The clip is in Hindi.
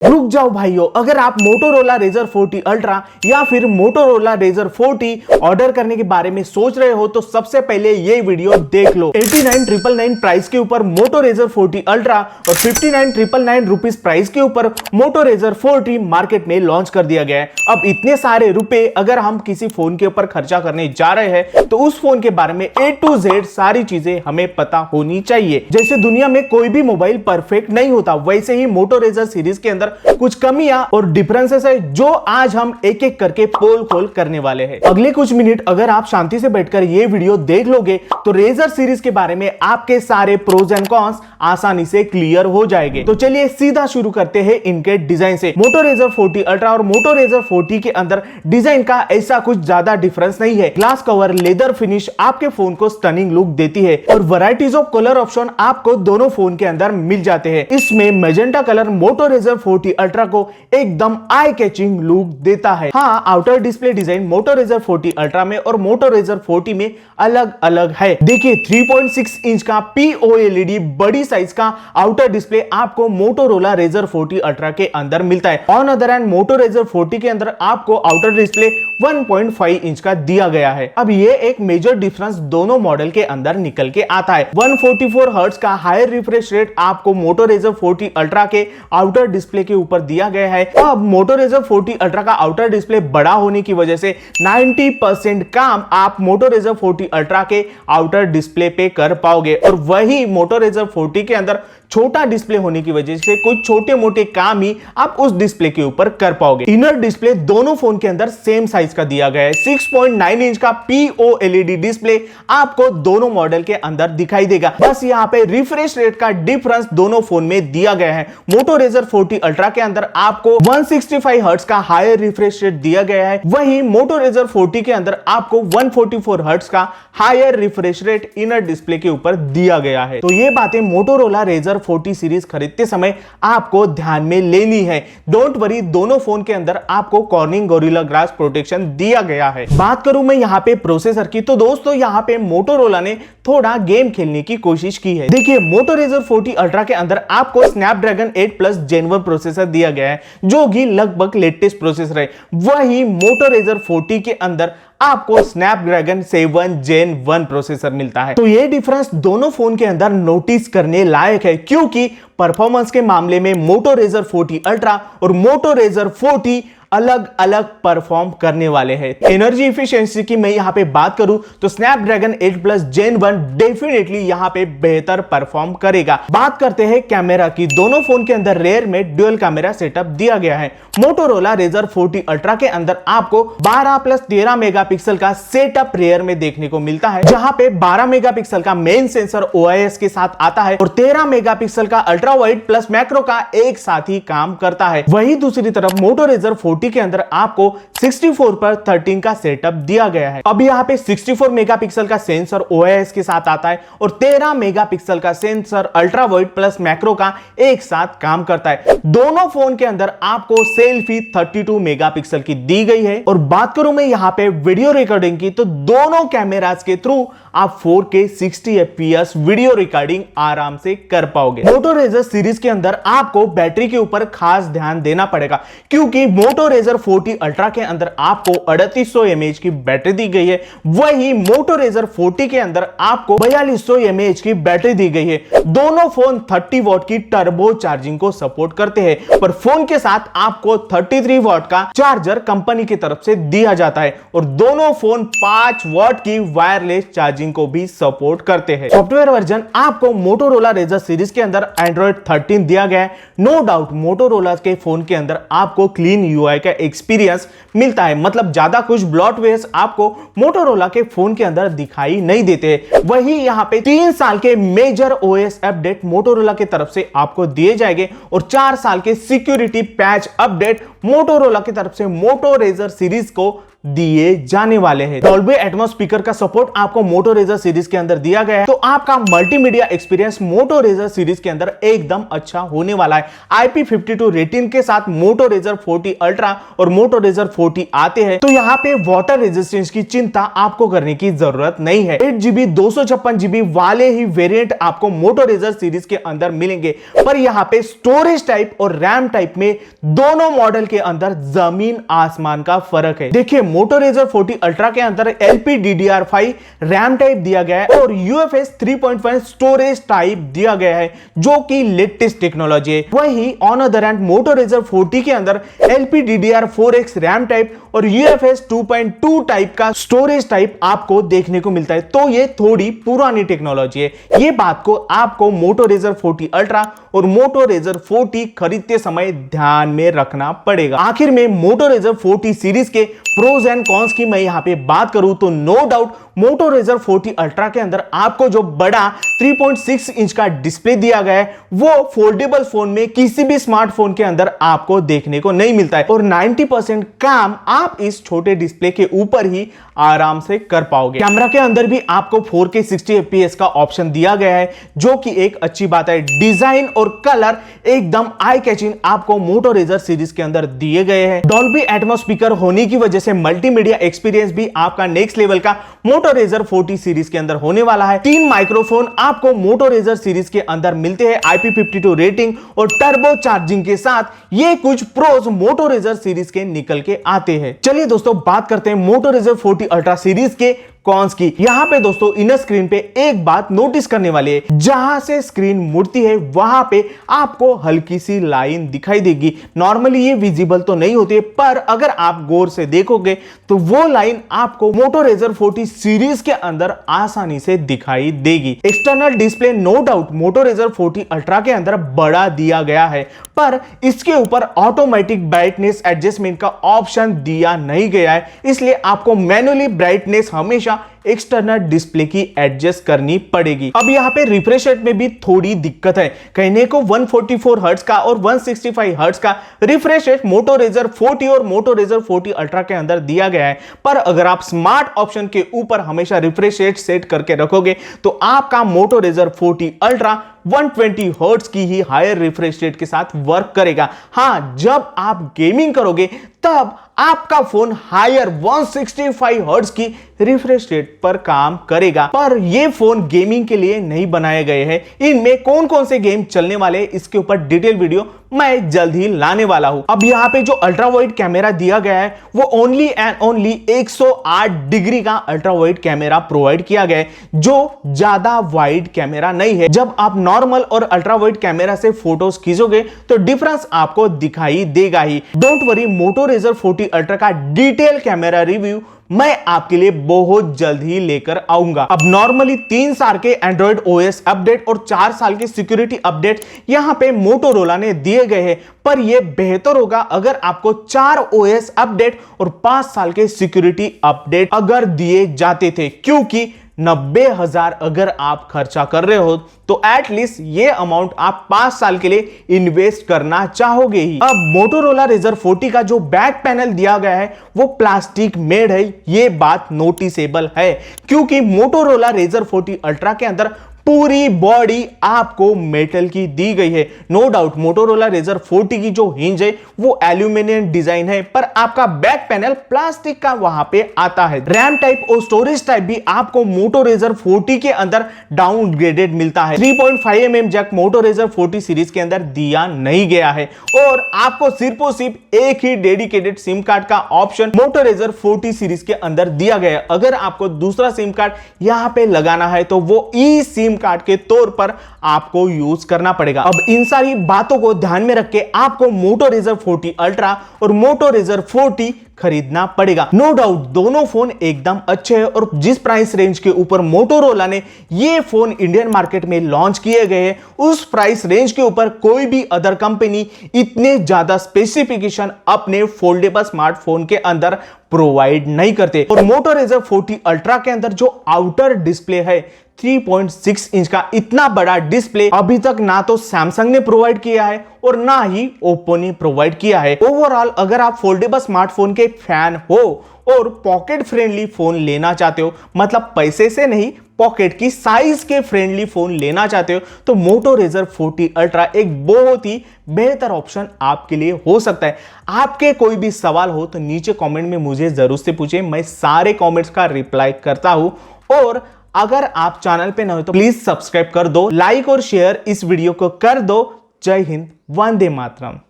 रुक जाओ भाइयों, अगर आप मोटोरोला Razr 40 अल्ट्रा या फिर मोटोरोला Razr 40 ऑर्डर करने के बारे में सोच रहे हो तो सबसे पहले ये वीडियो देख लो। 89,999 प्राइस के ऊपर मोटो Razr 40 अल्ट्रा और 59,999 रुपीस प्राइस के ऊपर मोटो Razr 40 मार्केट में लॉन्च कर दिया गया है। अब इतने सारे रुपए अगर हम किसी फोन के ऊपर खर्चा करने जा रहे हैं तो उस फोन के बारे में A to Z सारी चीजें हमें पता होनी चाहिए। जैसे दुनिया में कोई भी मोबाइल परफेक्ट नहीं होता, वैसे ही मोटो Razr सीरीज के अंदर कुछ कमियां और डिफरेंसेस है जो आज हम एक एक करके पोल खोल करने वाले हैं। अगले कुछ मिनट अगर आप शांति से बैठकर ये वीडियो देख लोगे तो Razr सीरीज के बारे में आपके सारे प्रोज एंड कॉन्स आसानी से क्लियर हो जाएंगे। तो चलिए सीधा शुरू करते हैं इनके डिजाइन से। मोटो Razr 40 अल्ट्रा और मोटो Razr 40 के अंदर डिजाइन का ऐसा कुछ ज्यादा डिफरेंस नहीं है। ग्लास कवर, लेदर फिनिश आपके फोन को स्टनिंग लुक देती है और वैरायटीज ऑफ कलर ऑप्शन आपको दोनों फोन के अंदर मिल जाते हैं। इसमें मैजेंटा कलर मोटो Razr 40 अल्ट्रा को एकदम आई कैचिंग लुक देता है। हाँ, आउटर डिस्प्ले डिजाइन मोटो Razr 40 अल्ट्रा में और मोटो Razr 40 में अलग अलग है। देखिए 3.6 इंच का POLED बड़ी साइज का आउटर डिस्प्ले आपको मोटोरोला Razr 40 अल्ट्रा के अंदर मिलता है। On other hand Moto Razr 40 के अंदर आपको आउटर डिस्प्ले 1.5 इंच का दिया गया है। अब ये एक मेजर डिफरेंस दोनों मॉडल के अंदर निकल के आता है। 144 हर्ट्ज का हायर रिफ्रेश रेट आपको मोटो Razr 40 अल्ट्रा के आउटर डिस्प्ले के ऊपर दिया गया है। अब मोटो Razr 40 अल्ट्रा का आउटर डिस्प्ले बड़ा होने की वजह से 90% काम आप मोटो Razr 40 अल्ट्रा के आउटर डिस्प्ले पे कर पाओगे और वही मोटो Razr 40 के अंदर छोटा डिस्प्ले होने की वजह से कुछ छोटे मोटे काम ही आप उस डिस्प्ले के ऊपर कर पाओगे। इनर डिस्प्ले दोनों फोन के अंदर सेम साइज का दिया गया है। 6.9 इंच का POLED डिस्प्ले आपको दोनों मॉडल के अंदर दिखाई देगा। बस यहाँ पे रिफ्रेश रेट का डिफरेंस दोनों फोन में दिया गया है। मोटो Razr 40 अल्ट्रा के अंदर आपको 165 हर्ट्ज का हायर रिफ्रेश रेट दिया गया है, वहीं मोटो Razr 40 के अंदर आपको 144 हर्ट्ज का higher refresh rate inner display के ऊपर दिया गया है। तो ये बातें मोटोरोला Razr 40 सीरीज खरीदते समय आपको ध्यान में लेनी है। डोंट वरी, दोनों फोन के अंदर आपको कॉर्निंग गोरिल्ला ग्लास प्रोटेक्शन दिया गया है। बात करूं मैं यहाँ पे प्रोसेसर की तो दोस्तों यहाँ पे मोटोरोला ने थोड़ा गेम खेलने की कोशिश की है। देखिए मोटो Razr 40 अल्ट्रा के अंदर आपको स्नैपड्रैगन 8 प्लस Gen 1 प्रोसेसर दिया गया है जो कि लगभग लेटेस्ट प्रोसेसर है। वही मोटो Razr 40 के अंदर आपको स्नैपड्रैगन 7 Gen 1 प्रोसेसर मिलता है। तो ये डिफरेंस दोनों फोन के अंदर नोटिस करने लायक है क्योंकि परफॉर्मेंस के मामले में मोटो Razr 40 अल्ट्रा और मोटो Razr 40 अलग अलग परफॉर्म करने वाले हैं। एनर्जी एफिशिएंसी की मैं यहां पे बात करूं तो स्नैपड्रैगन 8 प्लस Gen 1 डेफिनेटली यहां पे बेहतर परफॉर्म करेगा। बात करते हैं कैमरा की। दोनों फोन के अंदर रेयर में डुअल कैमरा सेटअप दिया गया है। मोटोरोला Razr 40 अल्ट्रा के अंदर आपको 12 प्लस 13 मेगापिक्सल का सेटअप रेयर में देखने को मिलता है, जहां पे 12 मेगापिक्सल का मेन सेंसर OIS के साथ आता है और 13 मेगापिक्सल का अल्ट्रा वाइड प्लस मैक्रो का एक साथ ही काम करता है। वहीं दूसरी तरफ मोटो Razr 40 के अंदर आपको 64 पर 13 का सेटअप दिया गया है। अब यहाँ पे 64 मेगापिक्सल का सेंसर OIS के साथ आता है और 13 मेगापिक्सल का sensor ultra wide plus macro का एक साथ काम करता है। दोनों फोन के अंदर आपको सेल्फी 32 मेगापिक्सल की दी गई है। और बात करूं मैं यहाँ पे वीडियो रिकॉर्डिंग की तो दोनों कैमरास के थ्रू आप 4K 60 FPS वीडियो रिकॉर्डिंग आराम से कर पाओगे। मोटो Razr सीरीज के अंदर आपको बैटरी के ऊपर खास ध्यान देना पड़ेगा क्योंकि मोटो Razr 40 अल्ट्रा के अंदर आपको 3800 mAh की बैटरी दी गई है, वही मोटो Razr 40 के अंदर आपको 4200 mAh की बैटरी दी गई है। दोनों फोन 30 वॉट की टर्बो चार्जिंग को सपोर्ट करते हैं पर फोन के साथ आपको 33 वॉट का चार्जर कंपनी की तरफ से दिया जाता है और दोनों फोन 5 वॉट की वायरलेस चार्जिंग को भी सपोर्ट करते हैं। सॉफ्टवेयर वर्जन आपको मोटोरोला Razr सीरीज के अंदर Android 13 दिया गया है। नो डाउट मोटोरोला के फोन के अंदर आपको क्लीन UI का एक्सपीरियंस मिलता है, मतलब ज्यादा कुछ ब्लॉटवेयर्स आपको मोटोरोला के फोन के अंदर दिखाई नहीं देते। वही यहाँ पे 3 साल के मेजर OS अपडेट मोटोरोला के तरफ से आपको दिए जाएंगे और 4 साल के सिक्योरिटी पैच अपडेट मोटोरोला की तरफ से मोटो Razr सीरीज को दिए जाने वाले हैं। डॉल्बी एटमॉस स्पीकर का सपोर्ट आपको मोटो रेजर सीरीज के अंदर दिया गया है, तो आपका multimedia experience Moto Razr series के अंदर एकदम अच्छा होने वाला है। IP52 रेटिन के साथ मोटो रेजर 40 अल्ट्रा और मोटो रेजर 40 आते हैं, तो यहाँ पे वाटर रेजिस्टेंस की चिंता आपको करने की जरूरत नहीं है। 8GB 256GB वाले ही वेरिएंट आपको मोटो रेजर सीरीज के अंदर मिलेंगे, पर यहाँ पे स्टोरेज टाइप और रैम टाइप में दोनों मॉडल के अंदर जमीन आसमान का फर्क है। देखिए, मोटो रेजर 40 अल्ट्रा के अंदर LPDDR5 रैम टाइप दिया गया है और UFS 3.5 स्टोरेज टाइप दिया गया है, जो कि लेटेस्ट टेक्नोलॉजी है। वही on other hand motto Razr 40 के अंदर LPDDR4X रैम टाइप और UFS 2.2 टाइप का स्टोरेज टाइप आपको देखने को मिलता है, तो ये थोड़ी पुरानी टेक्नोलॉजी है। ये बात को आपको मोटो रेजर 40 अल्ट्रा और मोटो रेजर 40 खरीदते समय ध्यान में रखना पड़ेगा। आखिर में मोटो रेजर 40 सीरीज के प्रोज एंड कॉन्स की मैं यहां पे बात करूं तो no doubt Moto Razr 40 ultra के अंदर आपको जो बड़ा 3.6 इंच का डिस्प्ले दिया गया है, वो फोल्डेबल फोन में किसी भी स्मार्टफोन के अंदर आपको देखने को नहीं मिलता है और 90% काम आप इस छोटे डिस्प्ले के ऊपर ही आराम से कर पाओगे। कैमरा के अंदर भी आपको 4K 60 FPS का ऑप्शन दिया गया है, जो कि एक अच्छी बात है। डिजाइन और कलर एकदम आई कैचिंग आपको मोटो रेजर सीरीज के अंदर दिए गए हैं। डॉल्बी एटमॉस स्पीकर होने की वजह से मल्टीमीडिया एक्सपीरियंस भी आपका नेक्स्ट लेवल का मोटो रेजर 40 सीरीज के अंदर होने वाला है। 3 माइक्रोफोन आपको मोटो रेजर सीरीज के अंदर मिलते हैं IP52 रेटिंग और टर्बो चार्जिंग के साथ। ये कुछ प्रोज मोटो रेजर सीरीज के निकल के आते हैं। चलिए दोस्तों, बात करते हैं मोटो रेजर 40 अल्ट्रा सीरीज के कॉन्स की। यहां पे दोस्तों इनर स्क्रीन पे एक बात नोटिस करने वाली है, जहां से स्क्रीन मुड़ती है वहां पे आपको हल्की सी लाइन दिखाई देगी। नॉर्मली ये विजिबल तो नहीं होती है, पर अगर आप गौर से देखोगे तो वो लाइन आपको मोटो रेजर 40 सीरीज के अंदर आसानी से दिखाई देगी। External display no doubt Moto Razr 40 ultra के अंदर बड़ा दिया गया है, पर इसके ऊपर ऑटोमेटिक ब्राइटनेस एडजस्टमेंट का ऑप्शन दिया नहीं गया है, इसलिए आपको मैन्युअली ब्राइटनेस हमेशा एक्सटर्नल डिस्प्ले की एडजस्ट करनी पड़ेगी। अब यहां पे रिफ्रेश रेट में भी थोड़ी दिक्कत है। कहने को 144 हर्ट्ज का और 165 हर्ट्ज का रिफ्रेश रेट मोटो रेजर 40 और मोटो रेजर 40 अल्ट्रा के अंदर दिया गया है, पर अगर आप स्मार्ट ऑप्शन के ऊपर हमेशा रिफ्रेश रेट सेट करके रखोगे तो आपका मोटो रेजर 40 अल्ट्रा 120 हर्ट्ज की ही हायर रिफ्रेश रेट के साथ वर्क करेगा। हां, जब आप गेमिंग करोगे तब आपका फोन हायर 165 हर्ट्ज की रिफ्रेश रेट पर काम करेगा, पर ये फोन गेमिंग के लिए नहीं बनाए गए हैं। इनमें कौन कौन से गेम चलने वाले हैं इसके ऊपर डिटेल वीडियो मैं जल्द ही लाने वाला हूं। अब यहां पे जो अल्ट्रा वाइड कैमरा दिया गया है वो ओनली एंड ओनली 108 डिग्री का अल्ट्रा वाइड कैमरा प्रोवाइड किया गया है, जो ज्यादा वाइड कैमरा नहीं है। जब आप नॉर्मल और अल्ट्रा वाइड कैमरा से फोटोज खींचोगे तो डिफरेंस आपको दिखाई देगा ही। Don't worry, Moto Razr 40 ultra का डिटेल कैमरा रिव्यू मैं आपके लिए बहुत जल्द ही लेकर आऊंगा। अब नॉर्मली 3 साल के एंड्रॉइड ओएस अपडेट और 4 साल के सिक्योरिटी अपडेट यहां पे मोटोरोला ने दिए गए हैं, पर यह बेहतर होगा अगर आपको 4 ओएस अपडेट और 5 साल के सिक्योरिटी अपडेट अगर दिए जाते थे, क्योंकि 90,000 अगर आप खर्चा कर रहे हो तो एटलीस्ट ये अमाउंट आप 5 साल के लिए इन्वेस्ट करना चाहोगे ही। अब मोटोरोला रेजर 40 का जो बैक पैनल दिया गया है वो प्लास्टिक मेड है, ये बात नोटिसेबल है, क्योंकि मोटोरोला रेजर 40 अल्ट्रा के अंदर पूरी बॉडी आपको मेटल की दी गई है। नो डाउट मोटोरोला रेजर 40 की जो हिंज है वो एल्यूमिनियम डिजाइन है, पर आपका बैक पैनल प्लास्टिक का वहां पे आता है। रैम टाइप और स्टोरेज टाइप भी आपको मोटो रेजर 40 के अंदर डाउनग्रेडेड मिलता है। 3.5 mm jack Moto Razr 40 series के अंदर दिया नहीं गया है और आपको सिर्फ और सिर्फ एक ही डेडिकेटेड सिम कार्ड का ऑप्शन मोटो रेजर 40 सीरीज के अंदर दिया गया है। अगर आपको दूसरा सिम कार्ड यहां पे लगाना है तो वो ई सिम कार्ड के तौर पर आपको यूज करना पड़ेगा। अब इन सारी बातों को ध्यान में रख के आपको मोटो रेजर 40 अल्ट्रा और मोटो रेजर 40 खरीदना पड़ेगा। नो डाउट दोनों फोन एकदम अच्छे हैं और जिस प्राइस रेंज के ऊपर मोटोरोला ने ये फोन इंडियन मार्केट में लॉन्च किए गए हैं, उस प्राइस रेंज के ऊपर कोई भी अदर कंपनी इतने ज्यादा स्पेसिफिकेशन अपने फोल्डेबल स्मार्टफोन के अंदर प्रोवाइड नहीं करते। और मोटो रेजर 40 अल्ट्रा के अंदर जो आउटर डिस्प्ले है 3.6 इंच का इतना बड़ा डिस्प्ले अभी तक ना तो सैमसंग ने प्रोवाइड किया है और ना ही ओप्पो ने प्रोवाइड किया है। ओवरऑल अगर आप फोल्डेबल स्मार्टफोन के फैन हो और पॉकेट फ्रेंडली फोन लेना चाहते हो, मतलब पैसे से नहीं पॉकेट की साइज के फ्रेंडली फोन लेना चाहते हो, तो मोटो रेजर 40 अल्ट्रा एक बहुत ही बेहतर ऑप्शन आपके लिए हो सकता है। आपके कोई भी सवाल हो तो नीचे कमेंट में मुझे जरूर से पूछें, मैं सारे कमेंट्स का रिप्लाई करता हूं। और अगर आप चैनल पे नए हो तो प्लीज सब्सक्राइब कर दो, लाइक और शेयर इस वीडियो को कर दो। जय हिंद, वंदे मातरम।